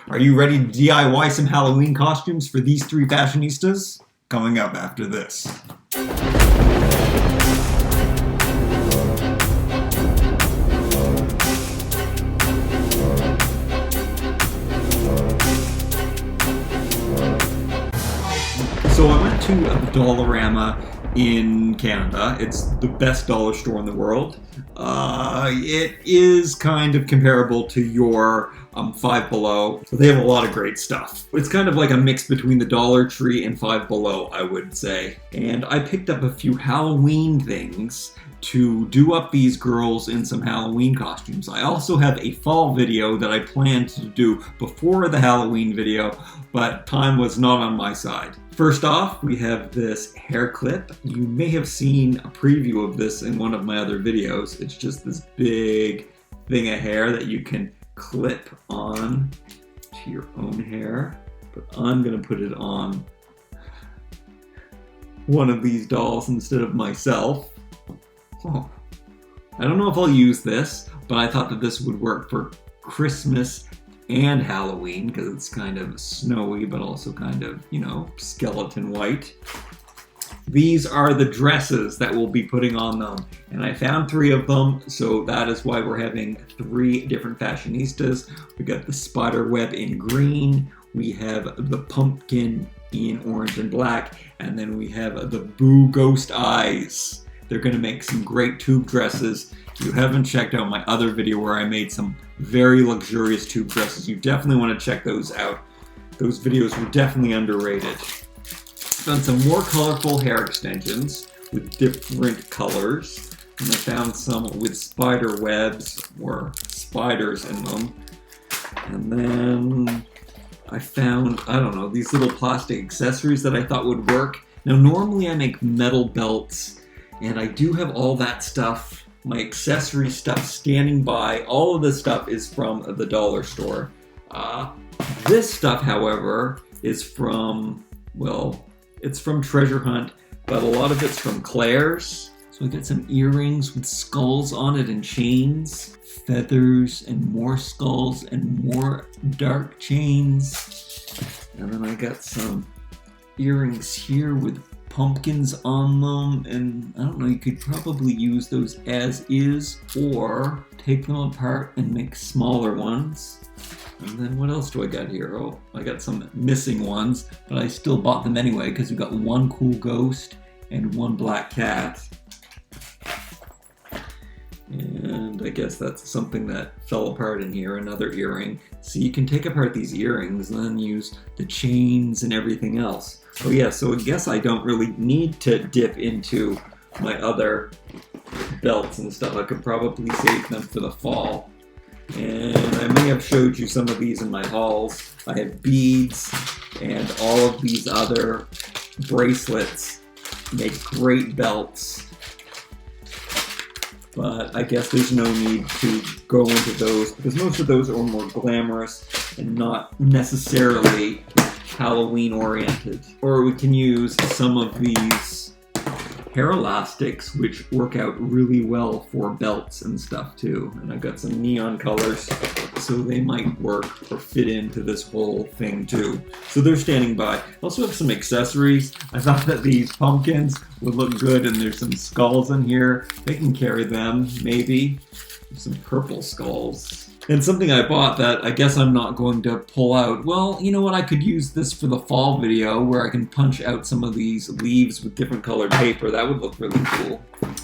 Are you ready to DIY some Halloween costumes for these three fashionistas? Coming up after this. So I went to Dollarama in Canada. It's the best dollar store in the world. It is kind of comparable to your Five Below, but they have a lot of great stuff. It's kind of like a mix between the Dollar Tree and Five Below, I would say. And I picked up a few Halloween things to do up these girls in some Halloween costumes. I also have a fall video that I planned to do before the Halloween video, but time was not on my side. First off, we have this hair clip. You may have seen a preview of this in one of my other videos. It's just this big thing of hair that you can clip on to your own hair, but I'm gonna put it on one of these dolls instead of myself. Oh. I don't know if I'll use this, but I thought that this would work for Christmas and Halloween because it's kind of snowy, but also kind of, you know, skeleton white. These are the dresses that we'll be putting on them, and I found 3 of them, so that is why we're having 3 different fashionistas. We got the spider web in green, we have the pumpkin in orange and black, and then we have the Boo Ghost Eyes. They're going to make some great tube dresses. If you haven't checked out my other video where I made some very luxurious tube dresses, you definitely want to check those out. Those videos were definitely underrated. Found some more colorful hair extensions with different colors. And I found some with spider webs or spiders in them. And then I found, I don't know, these little plastic accessories that I thought would work. Now normally I make metal belts, and I do have all that stuff, my accessory stuff standing by. All of this stuff is from the dollar store. This stuff, however, is from, well, it's from Treasure Hunt, but a lot of it's from Claire's. So we got some earrings with skulls on it and chains, feathers and more skulls and more dark chains. And then I got some earrings here with pumpkins on them, and I don't know, you could probably use those as is or take them apart and make smaller ones. And then what else do I got here? Oh, I got some missing ones, but I still bought them anyway because we got 1 cool ghost and 1 black cat. And I guess that's something that fell apart in here, another earring. So you can take apart these earrings and then use the chains and everything else. Oh yeah, so I guess I don't really need to dip into my other belts and stuff. I could probably save them for the fall. And I may have showed you some of these in my hauls. I have beads and all of these other bracelets make great belts. But I guess there's no need to go into those because most of those are more glamorous and not necessarily Halloween oriented. Or we can use some of these hair elastics which work out really well for belts and stuff too. And I've got some neon colors so they might work or fit into this whole thing too. So they're standing by. I also have some accessories. I thought that these pumpkins would look good, and there's some skulls in here. They can carry them, maybe. Some purple skulls. And something I bought that I guess I'm not going to pull out. Well, you know what? I could use this for the fall video where I can punch out some of these leaves with different colored paper. That would look really cool.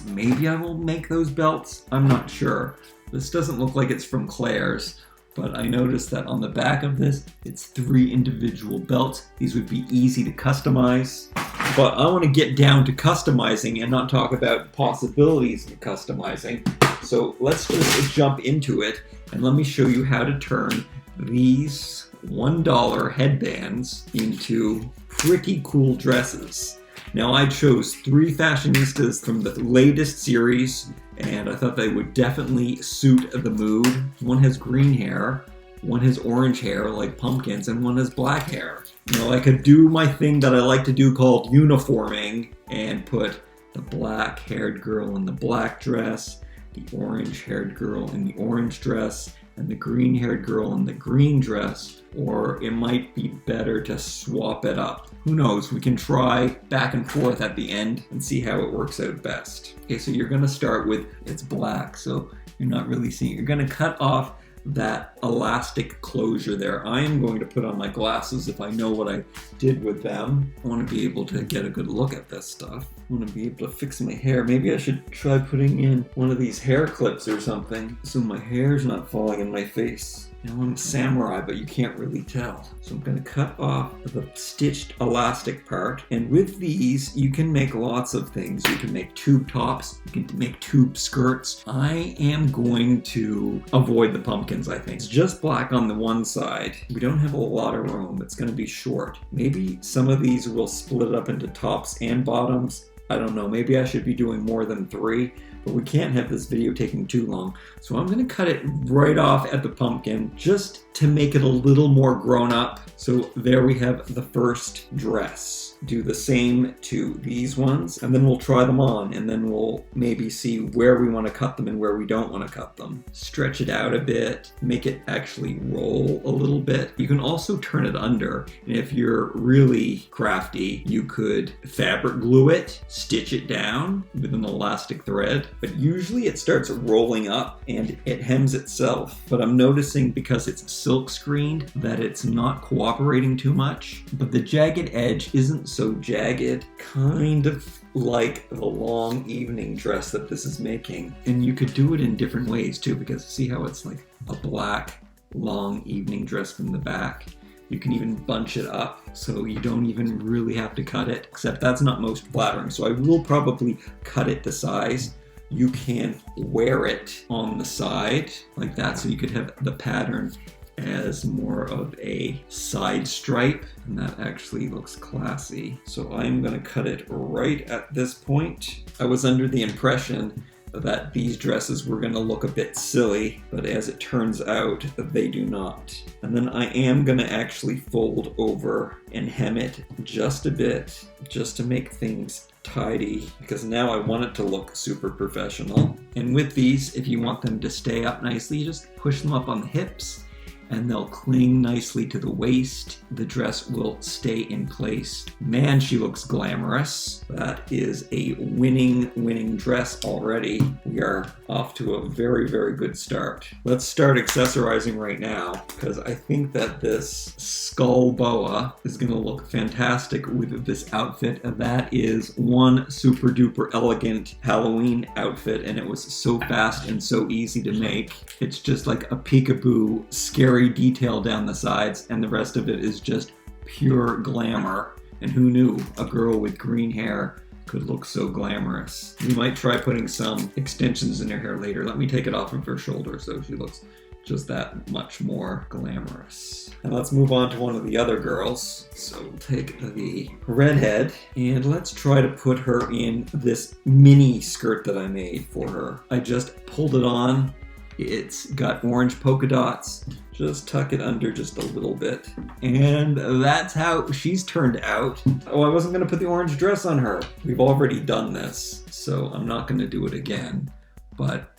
Maybe I will make those belts. I'm not sure. This doesn't look like it's from Claire's, but I noticed that on the back of this, it's 3 individual belts. These would be easy to customize. But I want to get down to customizing and not talk about possibilities of customizing. So let's just jump into it, and let me show you how to turn these $1 headbands into pretty cool dresses. Now I chose 3 fashionistas from the latest series, and I thought they would definitely suit the mood. One has green hair, one has orange hair like pumpkins, and one has black hair. You know, I could do my thing that I like to do called uniforming and put the black haired girl in the black dress, the orange-haired girl in the orange dress and the green-haired girl in the green dress, or it might be better to swap it up. Who knows? We can try back and forth at the end and see how it works out best. Okay, so you're gonna start with, it's black, so you're not really seeing. You're gonna cut off that elastic closure there. I am going to put on my glasses if I know what I did with them. I want to be able to get a good look at this stuff. I want to be able to fix my hair. Maybe I should try putting in one of these hair clips or something so my hair's not falling in my face. Now I'm a samurai, but you can't really tell. So I'm going to cut off the stitched elastic part. And with these, you can make lots of things. You can make tube tops. You can make tube skirts. I am going to avoid the pumpkins, I think. It's just black on the one side. We don't have a lot of room. It's going to be short. Maybe some of these will split up into tops and bottoms. I don't know. Maybe I should be doing more than 3. But we can't have this video taking too long. So I'm gonna cut it right off at the pumpkin just to make it a little more grown up. So there we have the first dress. Do the same to these ones, and then we'll try them on, and then we'll maybe see where we want to cut them and where we don't want to cut them. Stretch it out a bit, make it actually roll a little bit. You can also turn it under, and if you're really crafty, you could fabric glue it, stitch it down with an elastic thread, but usually it starts rolling up and it hems itself. But I'm noticing because it's silk screened that it's not cooperating too much, but the jagged edge isn't so jagged, kind of like the long evening dress that this is making. And you could do it in different ways too, because see how it's like a black long evening dress from the back. You can even bunch it up so you don't even really have to cut it, except that's not most flattering. So I will probably cut it to size. You can wear it on the side like that, so you could have the pattern as more of a side stripe, and that actually looks classy. So I'm going to cut it right at this point. I was under the impression that these dresses were going to look a bit silly, but as it turns out, they do not. And then I am going to actually fold over and hem it just a bit, just to make things tidy, because now I want it to look super professional. And with these, if you want them to stay up nicely, you just push them up on the hips, and they'll cling nicely to the waist. The dress will stay in place. Man, she looks glamorous. That is a winning dress already. We are off to a very, very good start. Let's start accessorizing right now, because I think that this skull boa is gonna look fantastic with this outfit. That is one super duper elegant Halloween outfit, and it was so fast and so easy to make. It's just like a peekaboo, scary detail down the sides, and the rest of it is just pure glamour. And who knew a girl with green hair could look so glamorous? We might try putting some extensions in her hair later. Let me take it off of her shoulder so she looks just that much more glamorous. And let's move on to one of the other girls. So we'll take the redhead and let's try to put her in this mini skirt that I made for her. I just pulled it on. It's got orange polka dots. Just tuck it under just a little bit. And that's how she's turned out. Oh, I wasn't gonna put the orange dress on her. We've already done this, so I'm not gonna do it again. But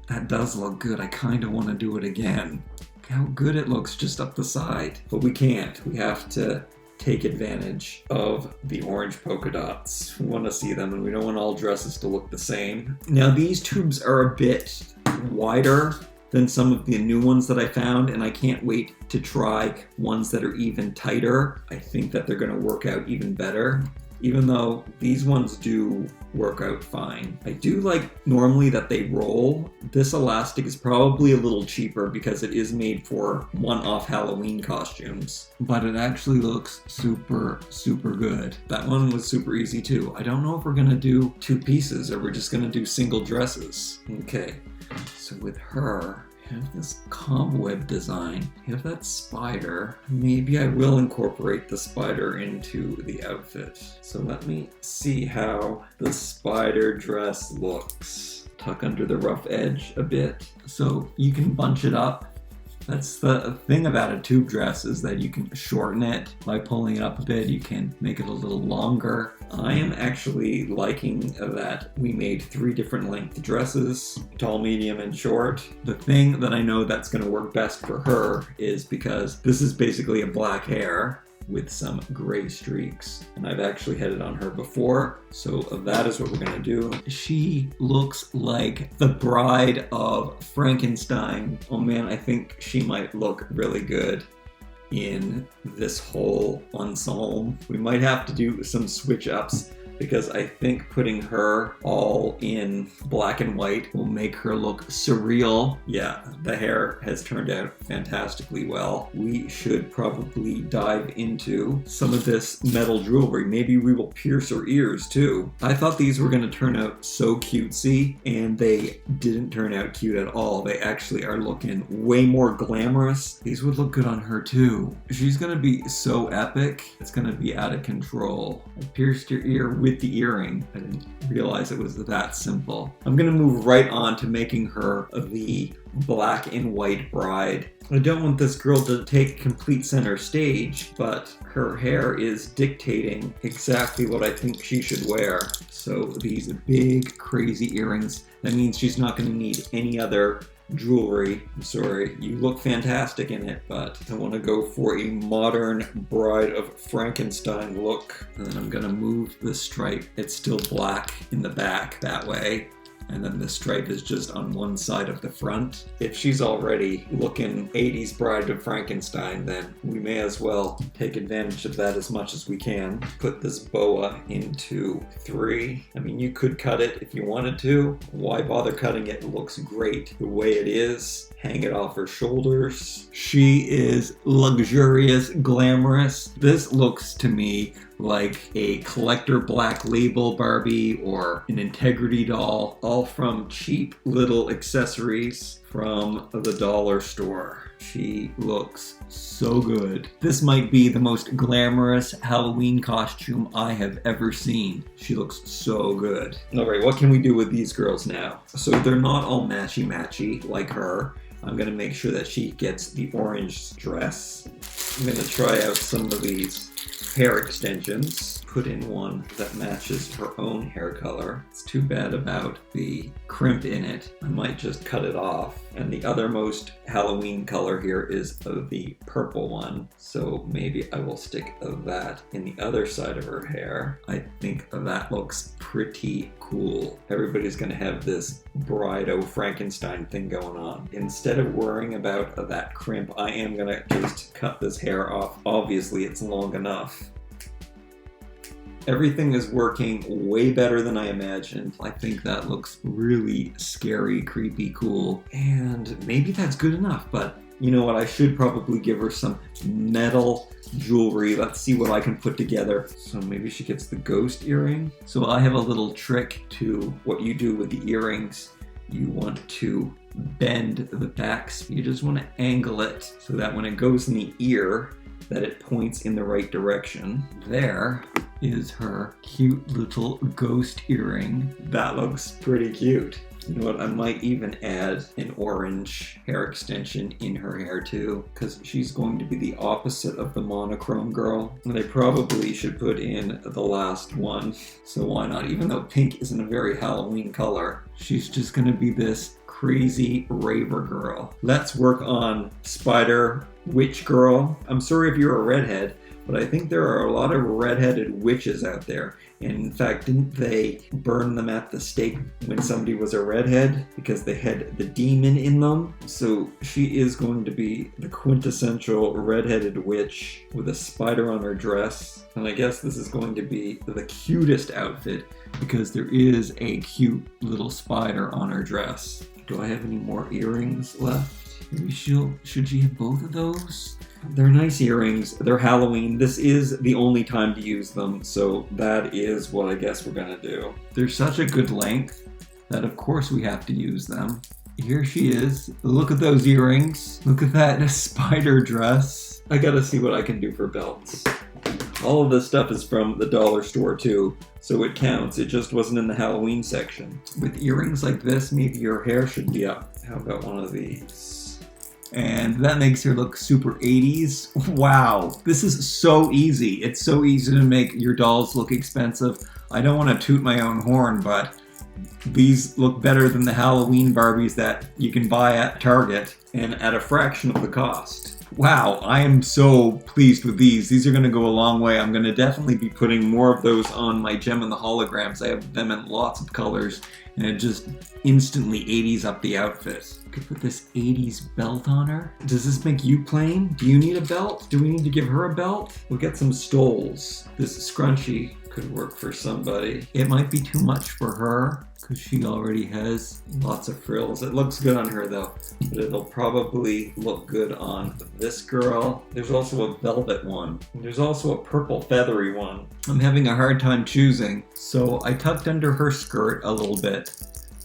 that does look good. I kinda wanna do it again. Look how good it looks just up the side. But we can't. We have to take advantage of the orange polka dots. We wanna see them, and we don't want all dresses to look the same. Now these tubes are a bit wider than some of the new ones that I found, and I can't wait to try ones that are even tighter. I think that they're gonna work out even better, even though these ones do work out fine. I do like normally that they roll. This elastic is probably a little cheaper because it is made for one-off Halloween costumes, but it actually looks super, super good. That one was super easy too. I don't know if we're gonna do 2 pieces or we're just gonna do single dresses. Okay. So with her, I have this cobweb design. I have that spider. Maybe I will incorporate the spider into the outfit. So let me see how the spider dress looks. Tuck under the rough edge a bit. So you can bunch it up That's the thing about a tube dress, is that you can shorten it by pulling it up a bit. You can make it a little longer. I am actually liking that we made 3 different length dresses, tall, medium, and short. The thing that I know that's going to work best for her is because this is basically a black hair with some gray streaks, and I've actually had it on her before, so that is what we're gonna do. She looks like the bride of Frankenstein. Oh man, I think she might look really good in this whole ensemble. We might have to do some switch ups, because I think putting her all in black and white will make her look surreal. Yeah, the hair has turned out fantastically well. We should probably dive into some of this metal jewelry. Maybe we will pierce her ears too. I thought these were gonna turn out so cutesy, and they didn't turn out cute at all. They actually are looking way more glamorous. These would look good on her too. She's gonna be so epic. It's gonna be out of control. I pierced your ear with the earring. I didn't realize it was that simple. I'm gonna move right on to making her the black and white bride. I don't want this girl to take complete center stage, but her hair is dictating exactly what I think she should wear. So these big crazy earrings, that means she's not gonna need any other jewelry. I'm sorry, you look fantastic in it, but I want to go for a modern Bride of Frankenstein look. And then I'm gonna move the stripe. It's still black in the back that way, and then the stripe is just on one side of the front. If she's already looking 80s Bride of Frankenstein, then we may as well take advantage of that as much as we can. Put this boa into 3. I mean, you could cut it if you wanted to. Why bother cutting it? It looks great the way it is. Hang it off her shoulders. She is luxurious, glamorous. This looks to me like a collector Black Label Barbie or an Integrity doll, all from cheap little accessories from the dollar store. She looks so good. This might be the most glamorous Halloween costume I have ever seen. She looks so good. All right, what can we do with these girls now? So they're not all matchy-matchy like her. I'm gonna make sure that she gets the orange dress. I'm gonna try out some of these hair extensions. Put in one that matches her own hair color. It's too bad about the crimp in it. I might just cut it off. And the othermost Halloween color here is the purple one. So maybe I will stick that in the other side of her hair. I think that looks pretty cool. Everybody's gonna have this Bride of Frankenstein thing going on. Instead of worrying about that crimp, I am gonna just cut this hair off. Obviously, it's long enough. Everything is working way better than I imagined. I think that looks really scary, creepy, cool, and maybe that's good enough, but you know what? I should probably give her some metal jewelry. Let's see what I can put together. So maybe she gets the ghost earring. So I have a little trick to what you do with the earrings. You want to bend the backs. You just want to angle it so that when it goes in the ear, that it points in the right direction. There is her cute little ghost earring. That looks pretty cute. You know what, I might even add an orange hair extension in her hair too, because she's going to be the opposite of the monochrome girl. And I probably should put in the last one, so why not? Even though pink isn't a very Halloween color, she's just gonna be this crazy raver girl. Let's work on Spider Witch Girl. I'm sorry if you're a redhead, but I think there are a lot of redheaded witches out there. And in fact, didn't they burn them at the stake when somebody was a redhead because they had the demon in them? So she is going to be the quintessential redheaded witch with a spider on her dress. And I guess this is going to be the cutest outfit because there is a cute little spider on her dress. Do I have any more earrings left? Maybe should she have both of those? They're nice earrings. They're Halloween. This is the only time to use them, so that is what I guess we're gonna do. They're such a good length that of course we have to use them. Here she is. Look at those earrings. Look at that spider dress. I gotta see what I can do for belts. All of this stuff is from the dollar store too, so it counts. It just wasn't in the Halloween section. With earrings like this, maybe your hair should be up. How about one of these? And that makes her look super 80s. Wow, this is so easy. It's so easy to make your dolls look expensive. I don't want to toot my own horn, but these look better than the Halloween Barbies that you can buy at Target and at a fraction of the cost. Wow, I am so pleased with these. These are going to go a long way. I'm going to definitely be putting more of those on my Gem and the Holograms. I have them in lots of colors, and it just instantly 80s up the outfit. I could put this 80s belt on her. Does this make you plain? Do you need a belt? Do we need to give her a belt? We'll get some stoles. This scrunchie could work for somebody. It might be too much for her because she already has lots of frills. It looks good on her though, but it'll probably look good on this girl. There's also a velvet one. And there's also a purple feathery one. I'm having a hard time choosing, so I tucked under her skirt a little bit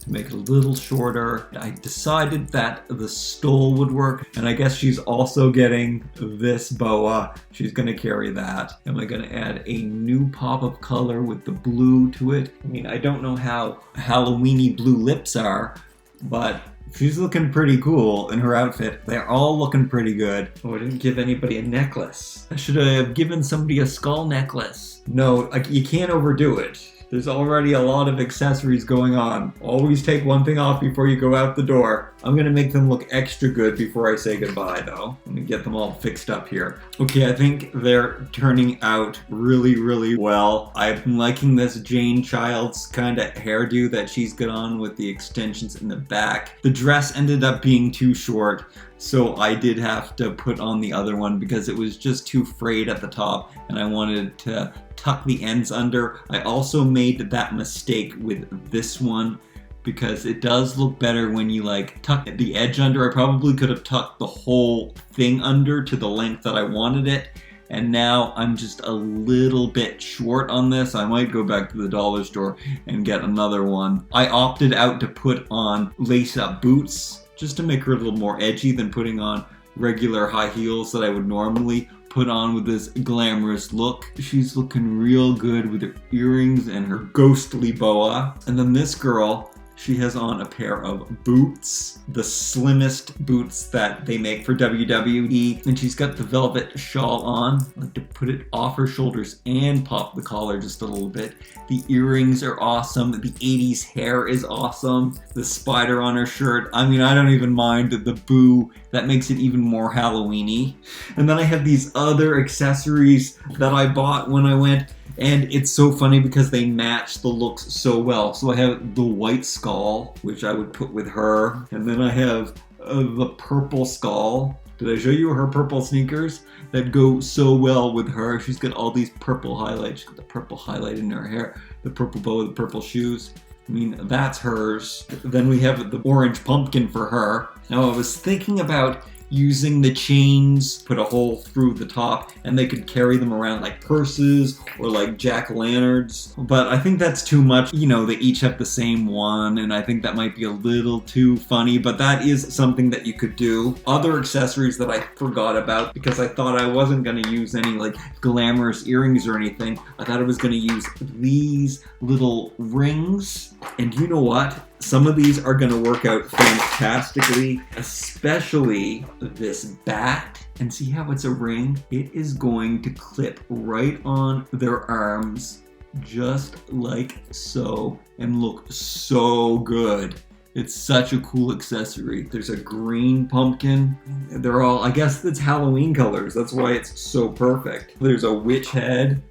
to make it a little shorter. I decided that the stole would work, and I guess she's also getting this boa. She's gonna carry that. Am I gonna add a new pop of color with the blue to it? I mean, I don't know how Halloweeny blue lips are, but she's looking pretty cool in her outfit. They're all looking pretty good. Oh, I didn't give anybody a necklace. I should have given somebody a skull necklace. No, you can't overdo it. There's already a lot of accessories going on. Always take one thing off before you go out the door. I'm gonna make them look extra good before I say goodbye though. Let me get them all fixed up here. Okay, I think they're turning out really, really well. I'm liking this Jane Childs kind of hairdo that she's got on with the extensions in the back. The dress ended up being too short, so I did have to put on the other one because it was just too frayed at the top and I wanted to tuck the ends under. I also made that mistake with this one because it does look better when you like tuck the edge under. I probably could have tucked the whole thing under to the length that I wanted it. And now I'm just a little bit short on this. I might go back to the dollar store and get another one. I opted out to put on lace-up boots just to make her a little more edgy than putting on regular high heels that I would normally put on with this glamorous look. She's looking real good with her earrings and her ghostly boa. And then this girl, she has on a pair of boots, the slimmest boots that they make for WWE. And she's got the velvet shawl on. I like to put it off her shoulders and pop the collar just a little bit. The earrings are awesome. The 80s hair is awesome. The spider on her shirt. I mean, I don't even mind the boo. That makes it even more Halloween-y. And then I have these other accessories that I bought when I went. And it's so funny because they match the looks so well. So I have the white skull, which I would put with her. And then I have the purple skull. Did I show you her purple sneakers? That go so well with her. She's got all these purple highlights. She's got the purple highlight in her hair, the purple bow, the purple shoes. I mean, that's hers. Then we have the orange pumpkin for her. Now I was thinking about using the chains, put a hole through the top, and they could carry them around like purses or like jack-o'-lanterns. But I think that's too much. You know, they each have the same one, and I think that might be a little too funny, but that is something that you could do. Other accessories that I forgot about because I thought I wasn't going to use any like glamorous earrings or anything. I thought I was going to use these little rings. And you know what? Some of these are going to work out fantastically, especially this bat. And see how it's a ring? It is going to clip right on their arms, just like so, and look so good. It's such a cool accessory. There's a green pumpkin. They're all, I guess it's Halloween colors. That's why it's so perfect. There's a witch head.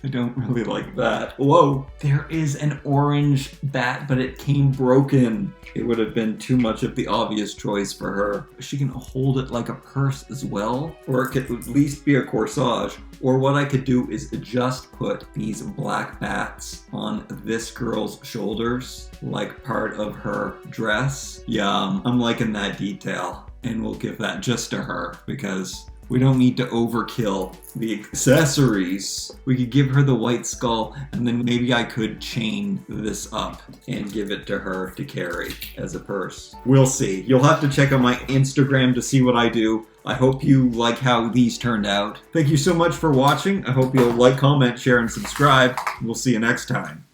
I don't really like that. Whoa, there is an orange bat, but it came broken. It would have been too much of the obvious choice for her. She can hold it like a purse as well, or it could at least be a corsage. Or what I could do is just put these black bats on this girl's shoulders, like part of her dress. Yeah, I'm liking that detail. And we'll give that just to her because we don't need to overkill the accessories. We could give her the white skull, and then maybe I could chain this up and give it to her to carry as a purse. We'll see. You'll have to check out my Instagram to see what I do. I hope you like how these turned out. Thank you so much for watching. I hope you'll like, comment, share, and subscribe. We'll see you next time.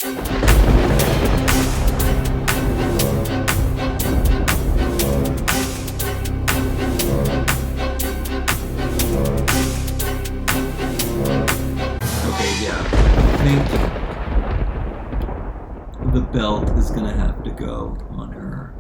belt is gonna have to go on her.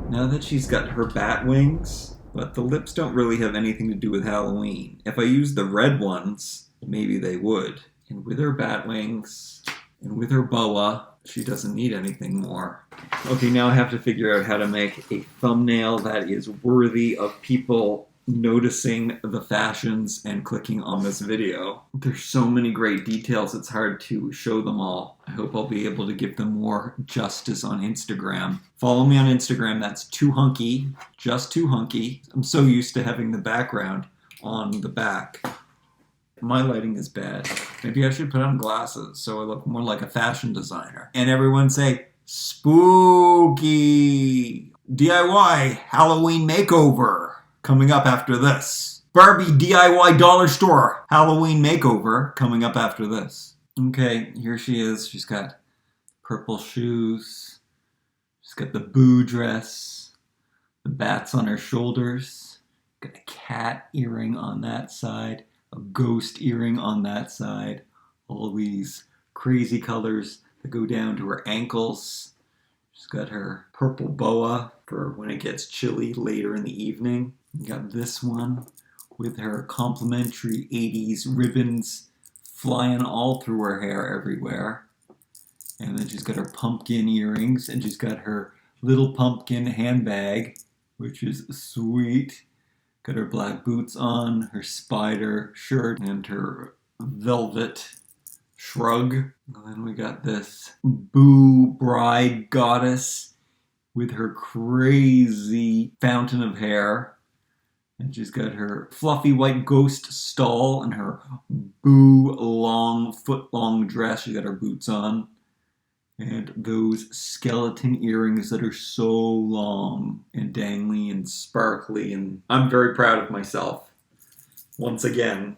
Now that she's got her bat wings, but the lips don't really have anything to do with Halloween. If I use the red ones, maybe they would. And with her bat wings, and with her boa, she doesn't need anything more. Okay, now I have to figure out how to make a thumbnail that is worthy of people noticing the fashions and clicking on this video. There's so many great details, it's hard to show them all. I hope I'll be able to give them more justice on Instagram. Follow me on Instagram, that's toohunky, just toohunky. I'm so used to having the background on the back. My lighting is bad. Maybe I should put on glasses so I look more like a fashion designer. And everyone say, spooky! DIY Halloween makeover coming up after this. Barbie DIY dollar store Halloween makeover coming up after this. Okay, here she is. She's got purple shoes. She's got the boo dress. The bats on her shoulders. Got a cat earring on that side. A ghost earring on that side. All these crazy colors that go down to her ankles. She's got her purple boa for when it gets chilly later in the evening. You got this one with her complimentary 80s ribbons flying all through her hair everywhere. And then she's got her pumpkin earrings, and she's got her little pumpkin handbag, which is sweet. Got her black boots on, her spider shirt, and her velvet shrug. And then we got this boo bride goddess with her crazy fountain of hair. And she's got her fluffy white ghost stole and her boo long, foot-long dress. She's got her boots on. And those skeleton earrings that are so long and dangly and sparkly. And I'm very proud of myself. Once again,